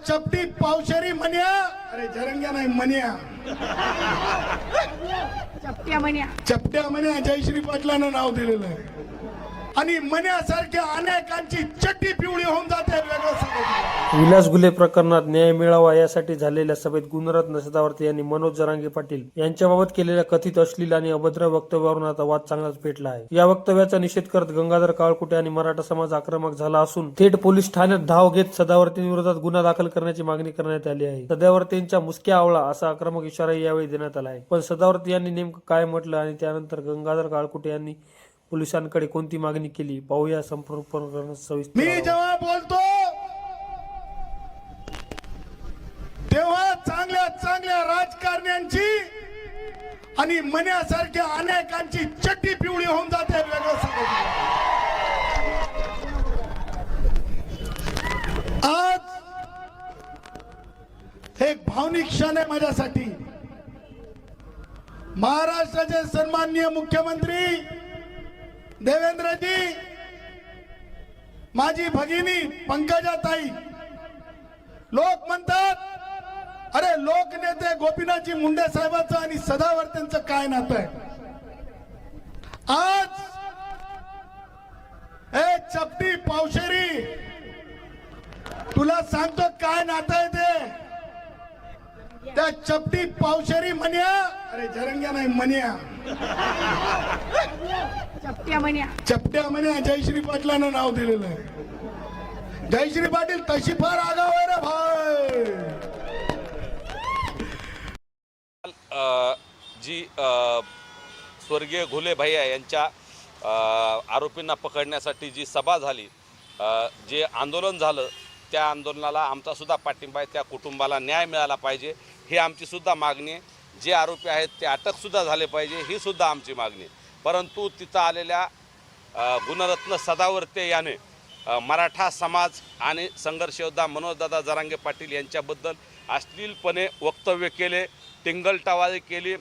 चपटी पावशेरी मन्या, अरे जरंग्या नाही मन्या, चपट्या मन्या जयश्री पाटलांना नाव दिलेलं आहे. आणि मन्यासारख्या अनेकांची चट्टी पिवळी होऊन जाते. वेगळं सांगतो. विलास गुले प्रकरणात न्याय मिळावा यासाठी झालेल्या सभेत गुणरत्न सदावर्ते यांनी मनोज जरांगे पाटील यांच्याबाबत केलेल्या कथित अश्लील आणि अभद्र वक्तव्यावरून आता वाद चांगलाच पेटला आहे. या वक्तव्याचा निषेध करत गंगाधर काळकुटे आणि मराठा समाज आक्रमक झाला असून थेट पोलीस ठाण्यात धाव घेत सदावर्तेंविरोधात गुन्हा दाखल करण्याची मागणी करण्यात आली आहे. सदावर्तेंच्या मुसक्या आवळा असा आक्रमक इशाराही यावेळी देण्यात आला आहे. पण सदावर्ते यांनी नेमकं काय म्हटलं आणि त्यानंतर गंगाधर काळकुटे यांनी पोलिसांकडे कोणती मागणी केली पाहूया संपूर्ण प्रकरण सविस्तर. मी जेव्हा बोलतो तेव्हा चांगल्या चांगल्या राजकारण्यांची आणि मन्यासारख्या अनेकांची चट्टी पिवळी होऊन जाते. वेगळं सांगतो. आज एक भावनिक क्षण आहे माझ्यासाठी. महाराष्ट्राचे सन्माननीय मुख्यमंत्री देवेंद्रजी, माझी भगिनी पंकजाताई, लोक म्हणतात अरे लोकनेते गोपीनाथजी मुंडे साहेबांचं आणि सदावर्तेंचं काय नातं आहे. आज ए चपटी पावशेरी, तुला सांगतो काय नातं आहे ते. त्या चपटी पावशेरी मन्या, अरे जरंग्या नाही मन्या, चपट्या मन्या जयश्री पाटलांना नाव दिलेलं आहे. जयश्री पाटील तशी फार आगाव आहे रे भाई. जी स्वर्गीय घुले भैया यांच्या आरोपींना पकडण्यासाठी जी सभा झाली, जे आंदोलन झालं, त्या आंदोलनाला आमचा सुद्धा पाठिंबा आहे. त्या कुटुंबाला न्याय मिळाला पाहिजे ही आमची सुद्धा मागणी आहे. जे आरोपी आहेत ते अटकसुद्धा झाले पाहिजे ही सुद्धा आमची मागणी आहे. परंतु तिथं आलेल्या गुणरत्न सदावर्ते याने मराठा समाज आणि संघर्ष योद्धा मनोजदादा जरांगे पाटील यांच्याबद्दल अश्लीलपणे वक्तव्य केले, टिंगलटावाळी केली,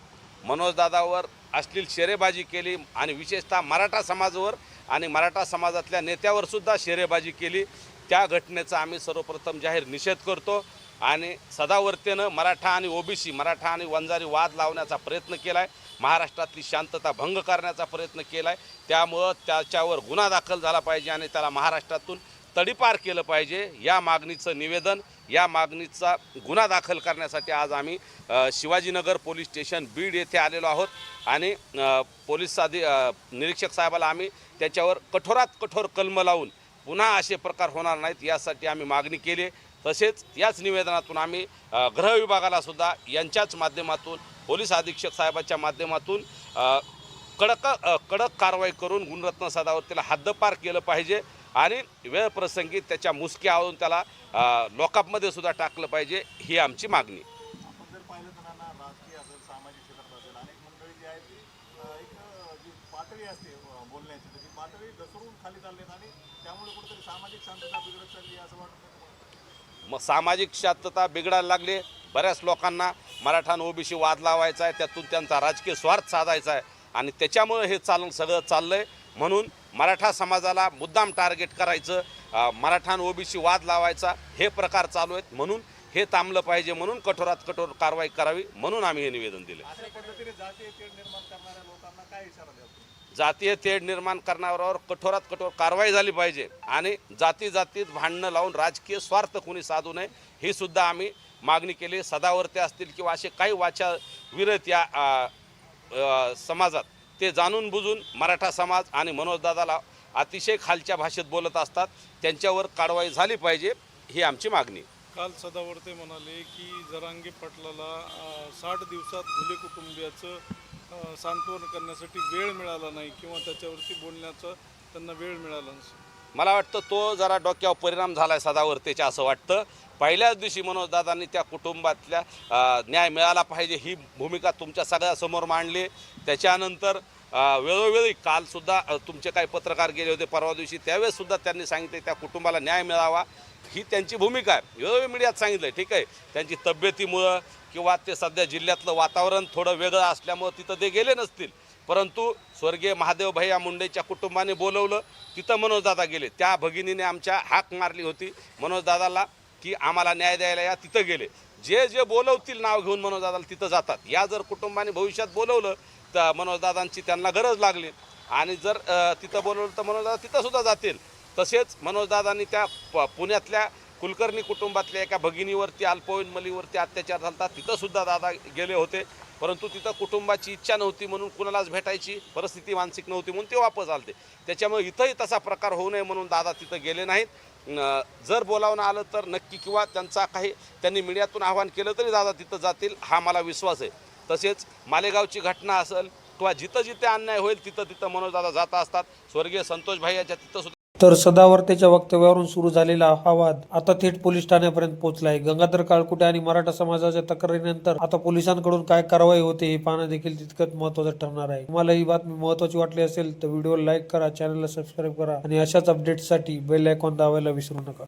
मनोजदादावर अश्लील शेरेबाजी केली आणि विशेषतः मराठा समाजावर आणि मराठा समाजातल्या नेत्यावर सुद्धा शेरेबाजी केली. त्या घटनेचा आम्ही सर्वप्रथम जाहीर निषेध करतो. आणि सदावर्तेनं मराठा आणि ओबीसी, मराठा आणि वंजारी वाद लावण्याचा प्रयत्न केला आहे, महाराष्ट्रातली शांतता भंग करण्याचा प्रयत्न केला आहे. त्यामुळं त्याच्यावर गुन्हा दाखल झाला पाहिजे आणि त्याला महाराष्ट्रातून तडीपार केलं पाहिजे. या मागणीचं निवेदन, या मागणीचा गुन्हा दाखल करण्यासाठी आज आम्ही शिवाजीनगर पोलीस स्टेशन बीड येथे आलेलो आहोत. आणि पोलीस निरीक्षक साहेबाला आम्ही त्याच्यावर कठोरात कठोर कलम लावून पुन्हा असे प्रकार होणार नाहीत यासाठी आम्ही मागणी केली. तसेच याच निवेदनातून आम्ही गृह विभागाला सुद्धा यांच्याच माध्यमातून, पोलीस अधीक्षक साहेबांच्या माध्यमातून कडक कारवाई करून गुणरत्न सदावर्तेला हद्दपार केलं पाहिजे आणि वेळ प्रसंगी त्याच्या मुसक्या आवळून त्याला लॉकअपमध्ये सुद्धा टाकलं पाहिजे ही आमची मागणी. मग सामाजिक शांतता बिघडायला लागली. बऱ्याच लोकांना मराठा आणि ओबीसी वाद लावायचा आहे, त्यातून त्यांचा राजकीय स्वार्थ साधायचा आहे आणि त्याच्यामुळे हे सगळं चाललंय. म्हणून मराठा समाजाला मुद्दाम टार्गेट करायचं, मराठा आणि ओबीसी वाद लावायचा हे प्रकार चालू आहेत. म्हणून हे थांबलं पाहिजे, म्हणून कठोरात कठोर कारवाई करावी म्हणून आम्ही हे निवेदन दिले. जातीय तेढ निर्माण करणाऱ्यावर कठोरात कठोर कारवाई झाली पाहिजे आणि जातीत भांडणं लावून राजकीय स्वार्थ कोणी साधू नये ही सुद्धा आम्ही मागणी केली. सदावर्ते असतील किंवा असे काही वाचाविरत या समाजात ते जाणून बुजून मराठा समाज आणि मनोजदादाला अतिशय खालच्या भाषेत बोलत असतात, त्यांच्यावर कारवाई झाली पाहिजे ही आमची मागणी. काल सदावर्ते म्हणाले की जरांगे पाटलाला 60 दिवसात घुले कुटुंबियाचं सांत्वन करण्यासाठी वेळ मिळाला नाही किंवा त्याच्यावरती बोलण्याचा त्यांना वेळ मिळाला नसेल. मला वाटतं तो जरा डोक्यावर परिणाम झाला आहे सदावर्तेच्या असं वाटतं. पहिल्याच दिवशी मनोजदादांनी त्या कुटुंबातल्या न्याय मिळाला पाहिजे ही भूमिका तुमच्या सगळ्यासमोर मांडली. त्याच्यानंतर वेळोवेळी कालसुद्धा तुमचे काही पत्रकार गेले होते परवा दिवशी, त्यावेळेससुद्धा त्यांनी सांगितले त्या कुटुंबाला न्याय मिळावा ही त्यांची भूमिका आहे. वेळोवेळी मीडियात सांगितलं ठीक आहे, त्यांची तब्येतीमुळं किंवा ते सध्या जिल्ह्यातलं वातावरण थोडं वेगळं असल्यामुळं तिथं ते गेले नसतील. परंतु स्वर्गीय महादेव भैया मुंडेच्या कुटुंबाने बोलवलं, तिथं मनोजदादा गेले. त्या भगिनीने आमच्या हाक मारली होती मनोजदादाला की आम्हाला न्याय द्यायला या, तिथं गेले. जे जे बोलवतील नाव घेऊन मनोजदादाला तिथं जातात. या जर कुटुंबाने भविष्यात बोलवलं तर मनोजदादांची त्यांना गरज लागली आणि जर तिथं बोलवलं तर मनोजदादा तिथंसुद्धा जातील. तसेच मनोजदादांनी त्या पुण्यातल्या कुलकर्णी कुटुंबातल्या एका भगिनीवरती अल्पवयीन मुलीवरती अत्याचार झाला, तिथंसुद्धा दादा गेले होते. परंतु तिथं कुटुंबाची इच्छा नव्हती म्हणून कुणालाच भेटायची परिस्थिती मानसिक नव्हती म्हणून ते वापस आलते. त्याच्यामुळे इथंही तसा प्रकार होऊ नये म्हणून दादा तिथं गेले नाहीत. जर बोलावणं आलं तर नक्की किंवा त्यांनी मीडियातून आवाहन केलं तरी दादा तिथं जातील, हा मला विश्वास आहे. तसेच मालेगावची घटना असेल किंवा जिथं जिथे अन्याय होईल तिथं तिथं मनोजदादा जात असतात. स्वर्गीय संतोष भाई यांच्या तिथं सुद्धा. तर सदावर्तेच्या वक्तव्यावरून सुरू झालेला हा वाद आता थेट पोलीस ठाण्यापर्यंत पोहोचला आहे. गंगाधर काळकुटे आणि मराठा समाजाच्या तक्रारीनंतर आता पोलिसांकडून काय कारवाई होते हे पाहणं देखील तितकंच महत्त्वाचं ठरणार आहे. तुम्हाला ही बातमी महत्त्वाची वाटली असेल तर व्हिडिओला लाईक करा, चॅनलला सबस्क्राईब करा आणि अशाच अपडेट्ससाठी बेल आयकॉन दाबायला विसरू नका.